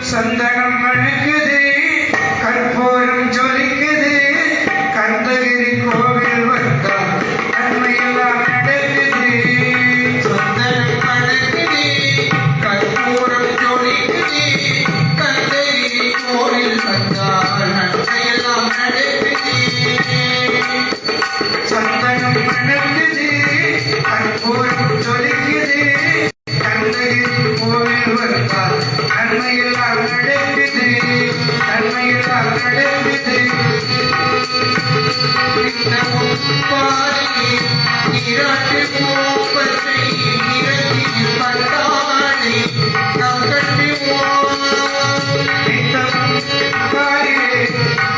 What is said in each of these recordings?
சந்தனம் மணக்குது, கற்பூரம் ஜொலிக்குது, கந்தகிரி கோவில் வந்தோம் நன்மையெல்லாம் நடக்குது. சந்தனம் மணக்குது, கற்பூரம் ஜொலிக்குது, கந்தகிரி கோவில் வந்தால் நன்மையெல்லாம் நடக்குது. சந்தனம் மணக்குது, கற்பூரம் ஜொலிக்குது, கந்தகிரி கோவில் வந்தால் நன்மையெல்லாம் நடக்குது, நன்மையெல்லாம் நடக்குது. நீராட்டு கோப்பத்தை நிறத்தில் பட்டாடை நாம் கட்டுவோம்.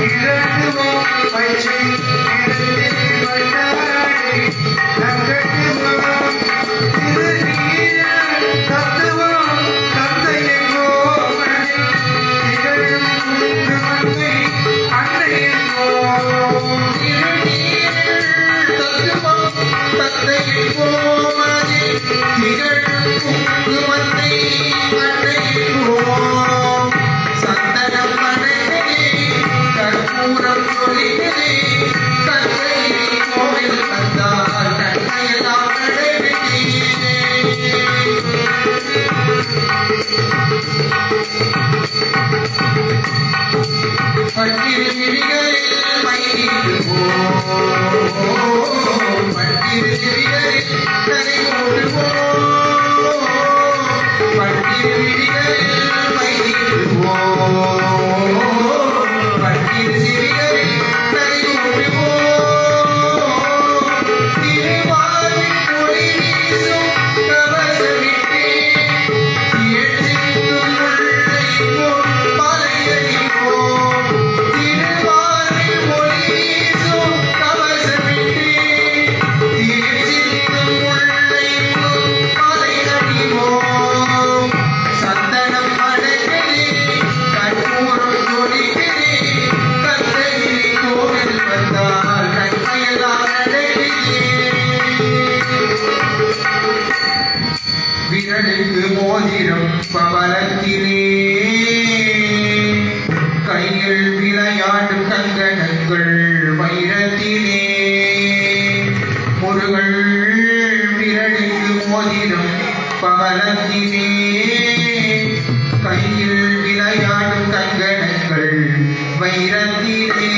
இரண்டுவோம் பச்சை நிறத்தில் வட்டாடை நாம் கட்டுவோம். திருநீர் தத்துவம் தந்தையெங்கோ மனதில் திகழும் குங்குமத்தை அன்னையெங்கோ. சந்தனம் மணக்குது, கற்பூரம் ஜொலிக்குது, கந்தகிரி கோவில் வந்தால் நன்மையெல்லாம் நடக்குது. பட்டிரு விழிகளில் மயிலிடுவோம், பட்டிரு விழிகளில் கரை ஓடுவோம், பட்டிரு விழிகளில் மயிலிடுவோம், பட்டிரு விழிகளில் கரை ஓடுவோம். திருவாரில் ஒளி வீசும் கவசமிட்டு எச்சிக்கும் முல்லை போல் மலையடிப்போம். திருவாரில் ஒளி வீசும் கவசமிட்டு எச்சிக்கும் முல்லை போல் மலையடிப்போம். சந்தனம் மணக்குது, கற்பூரம் ஜொலிக்குது, கந்தகிரி கோவில் வந்தால் நன்மையெல்லாம் நடக்குது. விரலுக்கு மோதிரம் பவளத்திலே, கையில் விளையாடும் கங்கணங்கள் வைரத்திலே. முருகள் விரலுக்கு மோதிரம் பவளத்திலே, கையில் விளையாடும் கங்கணங்கள் வைரத்திலே.